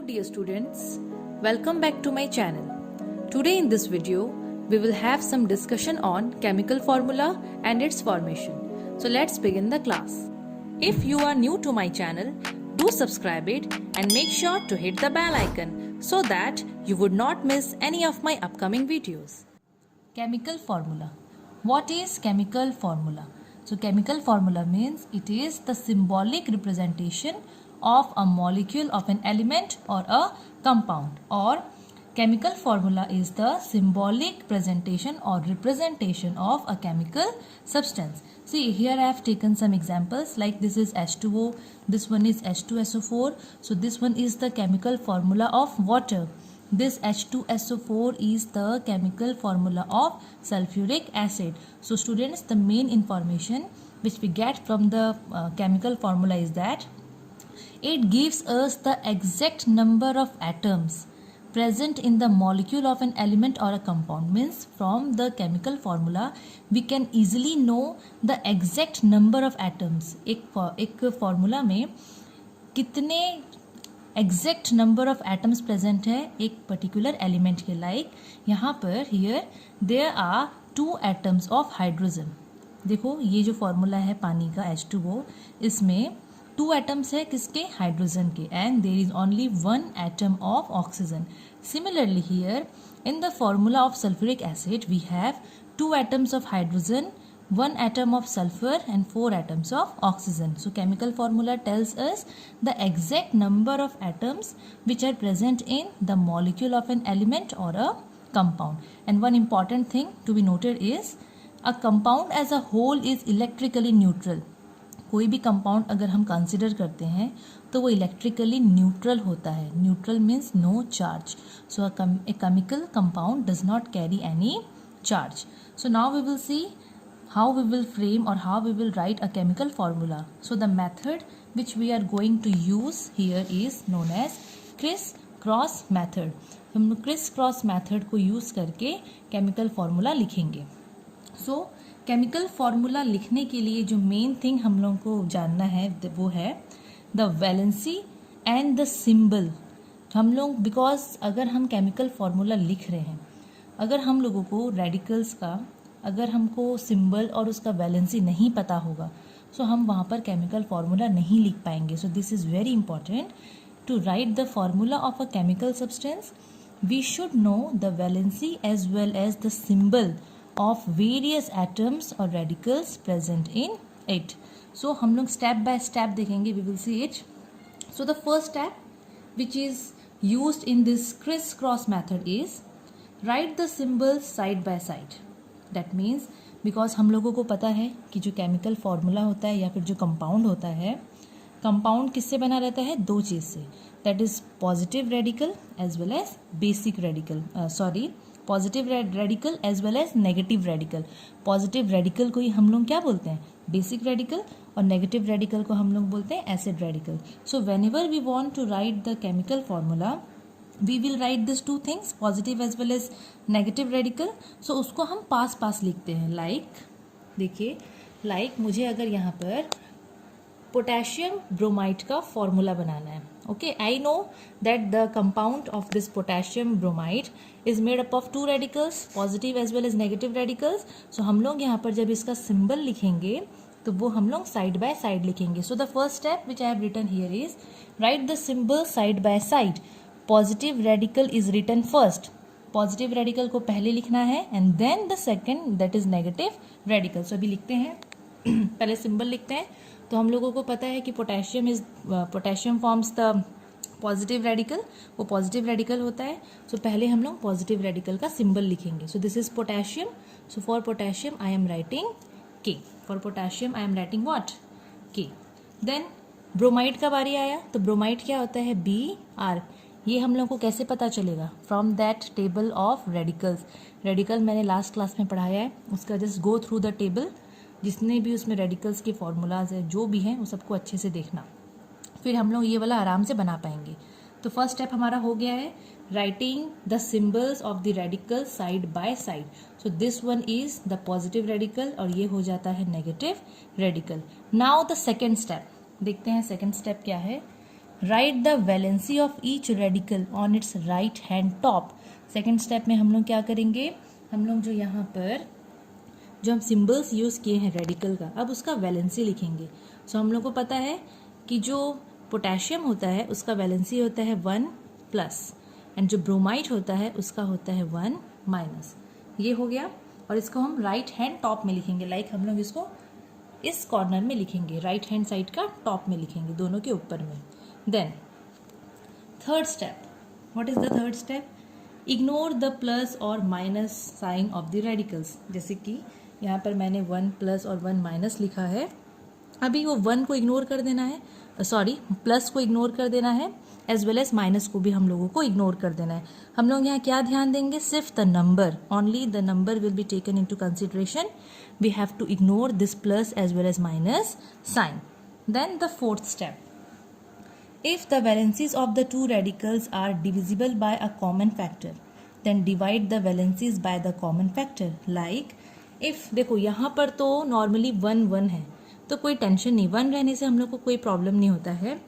dear students, welcome back to my channel. Today in this video, we will have some discussion on chemical formula and its formation. So let's begin the class. If you are new to my channel, do subscribe it and make sure to hit the bell icon so that you would not miss any of my upcoming videos. Chemical formula. What is chemical formula? So chemical formula means it is the symbolic representation of a molecule of an element or a compound, or chemical formula is the symbolic presentation or representation of a chemical substance. See, here I have taken some examples, like this is H2O, this one is H2SO4. So this one is the chemical formula of water. This H2SO4 is the chemical formula of sulfuric acid. So students, the main information which we get from the chemical formula is that it gives us the exact number of atoms present in the molecule of an element or a compound. Means from the chemical formula we can easily know the exact number of atoms. एक formula में कितने exact number of atoms present है एक particular element के, like यहाँ पर here there are 2 atoms of hydrogen. देखो ये जो formula है पानी का H2O, इसमें 2 atoms है किसके, हाइड्रोजन के, and there is only 1 atom of oxygen. Similarly here in the formula of sulfuric acid we have 2 atoms of hydrogen, 1 atom of sulfur and 4 atoms of oxygen. So chemical formula tells us the exact number of atoms which are present in the molecule of an element or a compound. And one important thing to be noted is a compound as a whole is electrically neutral. कोई भी compound अगर हम consider करते हैं तो वो electrically neutral होता है. Neutral means no charge. So a chemical compound does not carry any charge. So now we will see how we will frame or how we will write a chemical formula. So the method which we are going to use here is known as criss-cross method. हम criss-cross method को use करके chemical formula लिखेंगे. So chemical formula लिखने के लिए जो main thing हम लोगों को जानना है वो है the valency and the symbol. हम लोग because अगर हम chemical formula लिख रहे हैं, अगर हम लोगों को radicals का अगर हमको सिंबल और उसका वैलेंसी नहीं पता होगा सो हम वहाँ पर केमिकल फार्मूला नहीं लिख पाएंगे. So this is very important to write the formula of a chemical substance. We should know the valency as well as the symbol of various atoms और radicals present in it. So हम लोग step by step देखेंगे, we will see it. So the first step which is used in this criss cross method is write the symbols side by side. That means because हम लोगों को पता है कि जो केमिकल फार्मूला होता है या फिर जो कंपाउंड होता है, कंपाउंड किससे बना रहता है, 2 चीज़ से. That is positive radical as well as basic radical, positive radical as well as negative radical. Positive radical को ही हम लोग क्या बोलते हैं, बेसिक रेडिकल, और नेगेटिव रेडिकल को हम लोग बोलते हैं acid radical. So whenever we want to write the chemical formula we will write these 2 things, positive as well as negative radical. so उसको हम पास लिखते हैं. like देखिए, like मुझे अगर यहाँ पर पोटेशियम ब्रोमाइड का फॉर्मूला बनाना है, okay, I know that the compound of this potassium bromide is made up of 2 radicals, positive as well as negative radicals. So हम लोग यहाँ पर जब इसका सिंबल लिखेंगे तो वो हम लोग साइड बाय साइड लिखेंगे. So the first step which I have written here is write the symbol side by side. Positive radical is written first. Positive radical को पहले लिखना है and then the second that is negative radical. So अभी लिखते हैं, पहले symbol लिखते हैं. तो हम लोगों को पता है कि potassium forms the positive radical, वो पॉजिटिव रेडिकल होता है. सो पहले हम लोग पॉजिटिव रेडिकल का सिंबल लिखेंगे. So this is potassium. So for potassium I am writing K. For potassium I am writing what, K. Then bromide का बारी आया, तो ब्रोमाइड क्या होता है, Br. ये हम लोग को कैसे पता चलेगा, from that table of radicals. Radical मैंने लास्ट क्लास में पढ़ाया है, उसका just go through the table. जितने भी उसमें रेडिकल्स के फॉर्मूलाज है जो भी हैं वो सबको अच्छे से देखना, फिर हम लोग ये वाला आराम से बना पाएंगे. तो फर्स्ट स्टेप हमारा हो गया है writing the symbols of the radical side by side. So this one is the positive radical और ये हो जाता है negative radical. Now the second step देखते हैं. सेकेंड स्टेप क्या है, right the valency of each radical on it's right hand top. Second step में हम लोग क्या करेंगे, हम लोग जो यहाँ पर जो हम सिंबल्स यूज़ किए हैं रेडिकल का, अब उसका वैलेंसी लिखेंगे। सो हम लोग को पता है कि जो पोटेशियम होता है उसका वैलेंसी होता है 1+, एंड जो ब्रोमाइड होता है उसका होता है 1-। ये हो गया, और इसको हम राइट हैंड टॉप में लिखेंगे। लाइक हम लोग इसको इस कॉर्नर में लिखेंगे, राइट हैंड साइड का टॉप में लिखेंगे, दोनों के ऊपर में। Then third step, what is the third step? Ignore the plus और minus sign of the radicals. जैसे कि यहाँ पर मैंने 1+ और 1- लिखा है, अभी वो 1 को इग्नोर कर देना है, प्लस को इग्नोर कर देना है, एज वेल एज माइनस को भी हम लोगों को इग्नोर कर देना है। हम लोग यहाँ क्या ध्यान देंगे, सिर्फ the number, only the number will be taken into consideration. We have to ignore this plus as well as minus sign. Then the fourth step, if the valencies of the two radicals are divisible by a common factor, then divide the valencies by the common factor. Like if देखो यहाँ पर तो normally 1 है, तो कोई tension नहीं, 1 रहने से हम लोग को कोई प्रॉब्लम नहीं होता है।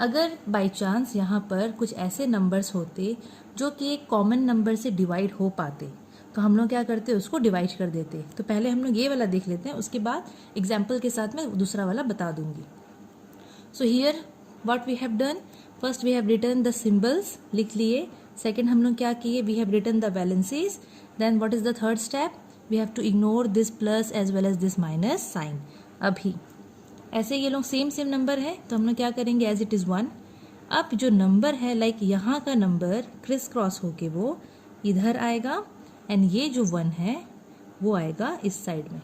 अगर बाई चांस यहाँ पर कुछ ऐसे नंबर्स होते जो कि एक कॉमन नंबर से डिवाइड हो पाते, तो हम लोग क्या करते, उसको डिवाइड कर देते। तो पहले हम लोग ये वाला देख लेते हैं, उसके बाद एग्जाम्पल के साथ मैं दूसरा वाला बता दूंगी। So here what we have done, first we have written the symbols, लिख लिए। second हम लोग क्या किए, we have written the valencies. then what is the third step, we have to ignore this plus as well as this minus sign। अभी ऐसे ये लोग सेम नंबर है, तो हम लोग क्या करेंगे, एज इट इज़ 1। अब जो नंबर है, लाइक यहाँ का नंबर क्रिस क्रॉस होके वो इधर आएगा, एंड ये जो 1 है वो आएगा इस साइड में,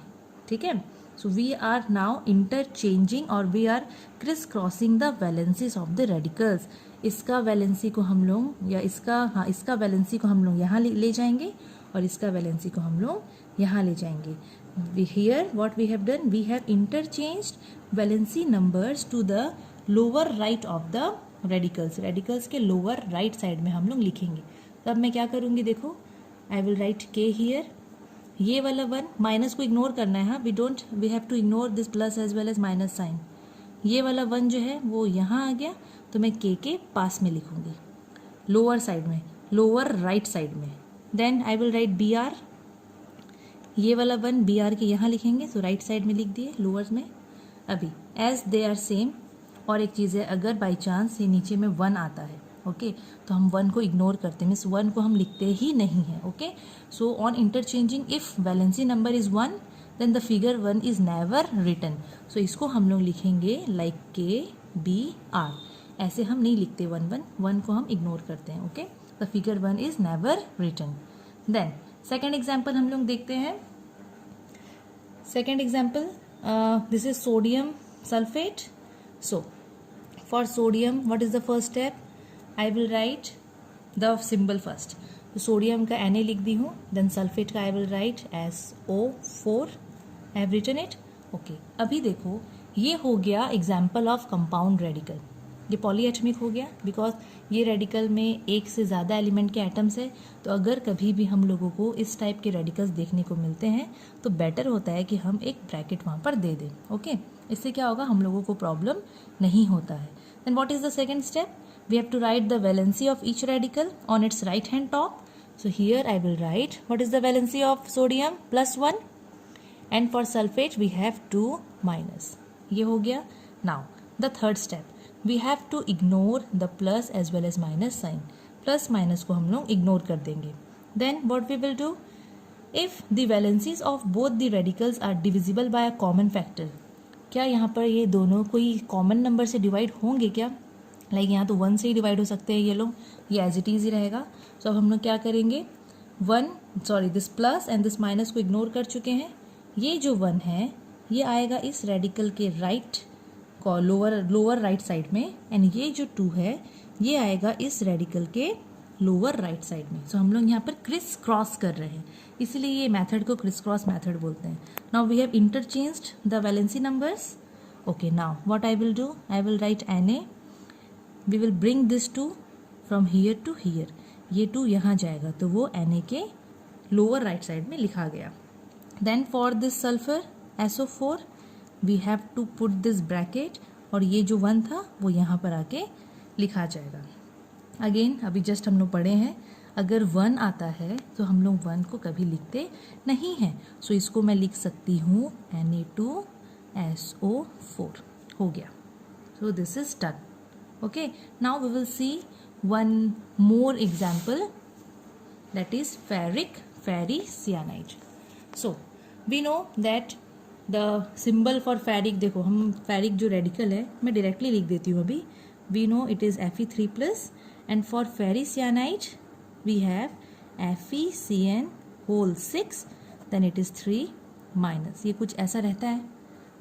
ठीक है। So we are now interchanging और we are criss crossing the valencies of the radicals। इसका वैलेंसी को हम लोग, या इसका वैलेंसी को हम लोग यहाँ ले जाएंगे, और इसका वैलेंसी को हम लोग यहाँ ले जाएंगे। Here what we have done, we have interchanged valency numbers to the lower right of the radicals। Radicals के लोअर राइट साइड में हम लोग लिखेंगे। तो अब मैं क्या करूँगी, देखो, I will write K here। ये वाला 1, माइनस को इग्नोर करना है, हाँ, we have to ignore this plus as well as minus sign. ये वाला 1 जो है वो यहाँ आ गया, तो मैं के पास में लिखूंगी, लोअर साइड में, लोअर राइट साइड में। Then I will write B R, ये वाला 1 बी आर के यहाँ लिखेंगे, तो राइट साइड में लिख दिए, लोअर में। अभी एज दे आर सेम, और एक चीज़ है, अगर बाई चांस ये नीचे में 1 आता है, ओके, तो हम 1 को इग्नोर करते हैं, मीन्स 1 को हम लिखते ही नहीं है, okay. So on interchanging, if valency number is 1, then the figure 1 is never written. So इसको हम लोग लिखेंगे लाइक KBR, ऐसे हम नहीं लिखते 1 को हम इग्नोर करते हैं, okay. The figure 1 is never written. Then second example हम लोग देखते हैं। Second example, this is sodium sulphate. So for sodium, what is the first step, I will write the symbol first। तो सोडियम का Na लिख दी हूँ, then sulphate का I will write SO4। I have written it, okay. अभी देखो, ये हो गया एग्जाम्पल ऑफ कंपाउंड रेडिकल, ये पॉलीएटमिक हो गया, बिकॉज ये रेडिकल में एक से ज़्यादा एलिमेंट के एटम्स है। तो अगर कभी भी हम लोगों को इस टाइप के रेडिकल्स देखने को मिलते हैं, तो बेटर होता है कि हम एक ब्रैकेट वहाँ पर दे दें, ओके। इससे क्या होगा, हम लोगों को प्रॉब्लम नहीं होता है। Then what is the second step, we have to write the valency of each radical on its right hand top। so here I will write what is the valency of sodium, +1, and for sulfate we have 2-। ये हो गया। now the third step, we have to ignore the plus as well as minus sign। Plus minus को हम लोग ignore कर देंगे। then what we will do, if the valencies of both the radicals are divisible by a common factor, क्या यहाँ पर ये दोनों कोई कॉमन नंबर से डिवाइड होंगे क्या, लाइक यहाँ तो 1 से ही डिवाइड हो सकते हैं ये लोग, ये एज इट इज ही रहेगा। तो अब हम लोग क्या करेंगे, this plus and this minus को इग्नोर कर चुके हैं। ये जो 1 है ये आएगा इस रेडिकल के राइट को लोअर राइट साइड में, एंड ये जो 2 है ये आएगा इस रेडिकल के लोअर राइट साइड में। सो हम लोग यहाँ पर क्रिस क्रॉस कर रहे हैं, इसीलिए ये मेथड को क्रिस क्रॉस मेथड बोलते हैं। Now we have interchanged the valency numbers, okay. Now what I will do, I will write Na, we will bring this 2 from here to here। ये 2 यहाँ जाएगा, तो वो Na के लोअर राइट साइड में लिखा गया। Then for this sulphur SO4 we have to put this bracket, और ये जो 1 था वो यहाँ पर आके लिखा जाएगा। अगेन अभी जस्ट हम लोग पढ़े हैं, अगर 1 आता है तो हम लोग 1 को कभी लिखते नहीं हैं। सो इसको मैं लिख सकती हूँ Na2SO4 हो गया। So this is done. Okay, now we will see one more example, that is ferricyanide. So we know that the symbol for ferric, देखो हम ferric जो रेडिकल है मैं डायरेक्टली लिख देती हूँ अभी। we know it is Fe3+ and for ferricyanide we have FeCN6 then it is 3-, ये कुछ ऐसा रहता है।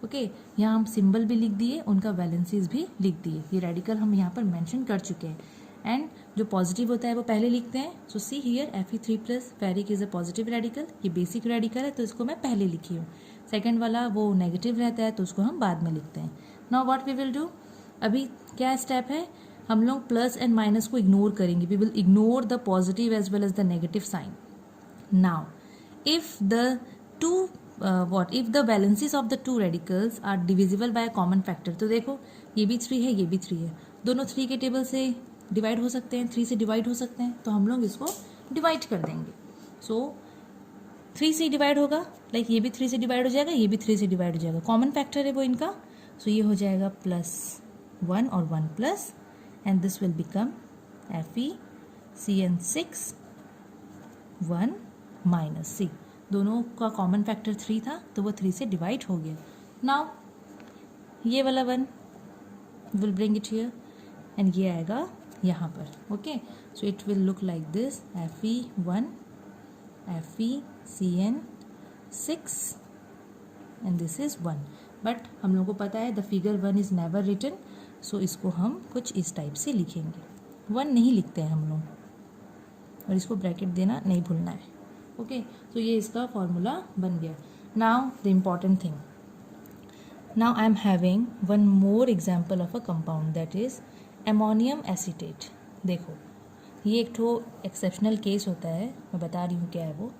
ओके, यहाँ हम सिंबल भी लिख दिए, उनका वैलेंसीज भी लिख दिए, ये रेडिकल हम यहाँ पर मेंशन कर चुके हैं। एंड जो पॉजिटिव होता है वो पहले लिखते हैं। So see here Fe3+, ferric is a positive radical, ये बेसिक रेडिकल है तो इसको मैं पहले लिखी हूँ। सेकंड वाला वो नेगेटिव रहता है तो उसको हम बाद में लिखते हैं। Now what we will do, अभी क्या स्टेप है, हम लोग प्लस एंड माइनस को इग्नोर करेंगे। We will ignore the positive as well as the negative sign. Now if the two if the valencies of the two radicals are divisible by a common factor, तो देखो ये भी 3 है, ये भी 3 है, दोनों 3 के टेबल से डिवाइड हो सकते हैं, 3 से डिवाइड हो सकते हैं, तो हम लोग इसको डिवाइड कर देंगे। सो 3 से डिवाइड होगा, लाइक ये भी 3 से डिवाइड हो जाएगा, ये भी 3 से डिवाइड हो जाएगा, कॉमन फैक्टर है वो इनका। सो ये हो जाएगा +1 और 1+, and this will become FeCN6 1-C। दोनों का कॉमन फैक्टर 3 था तो वो 3 से डिवाइड हो गया। नाउ ये वाला 1 will bring it here and ये आएगा यहाँ पर। Okay, so it will look like this, Fe1 FeCN6 and this is 1। But हम लोग को पता है the figure 1 is never written, so इसको हम कुछ इस टाइप से लिखेंगे। 1 नहीं लिखते हैं हम लोग, और इसको ब्रैकेट देना नहीं भूलना है। ओके, तो ये इसका फॉर्मूला बन गया। Now the important thing, now I am having one more example of a compound that is ammonium acetate. देखो ये एक ठो एक्सेप्शनल केस होता है, मैं बता रही हूँ क्या है वो।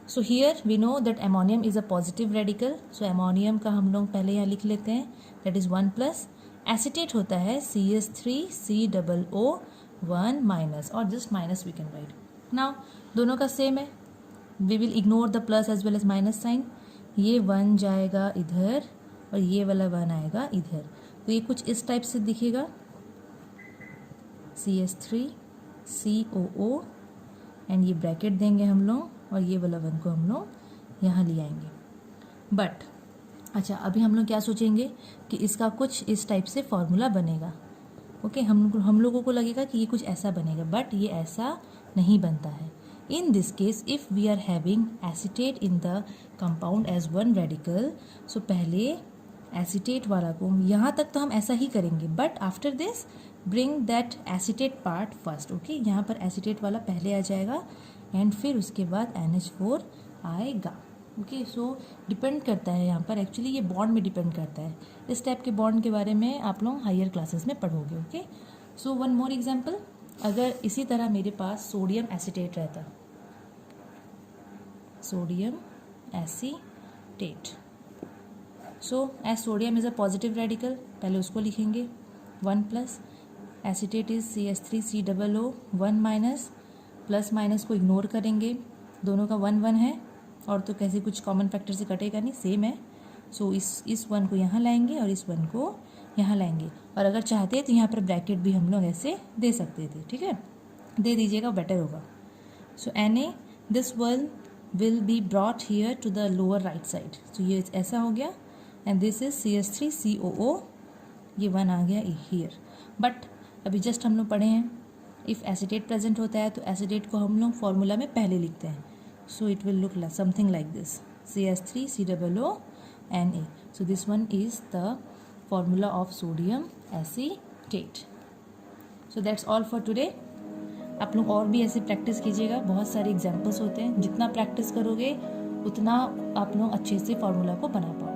So here we know that ammonium is a positive radical, so ammonium का हम लोग पहले यहाँ लिख लेते हैं, दैट इज 1+। एसीटेट होता है CH3COO1-, और just minus we can write. Now दोनों का सेम है, we will ignore the plus as well as minus sign. ये 1 जाएगा इधर और ये वाला 1 आएगा इधर, तो ये कुछ इस टाइप से दिखेगा, CH3COO, एंड ये ब्रैकेट देंगे हम लोग, और ये वाला 1 को हम लोग यहाँ ले आएंगे। बट अच्छा, अभी हम लोग क्या सोचेंगे कि इसका कुछ इस टाइप से फॉर्मूला बनेगा। ओके, हम लोगों को लगेगा कि ये कुछ ऐसा बनेगा, बट ये ऐसा नहीं बनता है। In this case, if we are having acetate in the compound as one radical, so पहले acetate वाला को यहाँ तक तो हम ऐसा ही करेंगे, but after this bring that acetate part first. Okay, यहाँ पर acetate वाला पहले आ जाएगा and फिर उसके बाद NH4 आएगा। ओके, सो डिपेंड करता है यहाँ पर, एक्चुअली ये बॉन्ड में डिपेंड करता है। इस टाइप के बॉन्ड के बारे में आप लोग हायर क्लासेस में पढ़ोगे। Okay, so one more example, अगर इसी तरह मेरे पास सोडियम एसीटेट रहता, sodium acetate, so as sodium is a positive radical, पहले उसको लिखेंगे 1+, acetate is CH3COO 1-, plus minus को इग्नोर करेंगे, दोनों का 1-1 है, और तो कैसे कुछ कॉमन फैक्टर से कटेगा नहीं, सेम है। सो इस 1 को यहाँ लाएंगे और इस 1 को यहाँ लाएंगे, और अगर चाहते हैं तो यहाँ पर ब्रैकेट भी हम लोग ऐसे दे सकते थे, ठीक है, दे दीजिएगा, बेटर होगा। So Na this one will be brought here to the lower right side, so ये ऐसा हो गया, एंड दिस इज CH3COO, ये 1 आ गया हियर। बट अभी जस्ट हम लोग पढ़े हैं, इफ़ एसीटेट प्रेजेंट होता है तो एसीटेट को हम लोग फॉर्मूला में पहले लिखते हैं, सो it will look something like this, CH3COO Na. So this one is the formula of sodium acetate. So that's all for today. आप लोग और भी ऐसे प्रैक्टिस कीजिएगा, बहुत सारे एग्जाम्पल्स होते हैं, जितना प्रैक्टिस करोगे उतना आप लोग अच्छे से फॉर्मूला को बना पाओगे।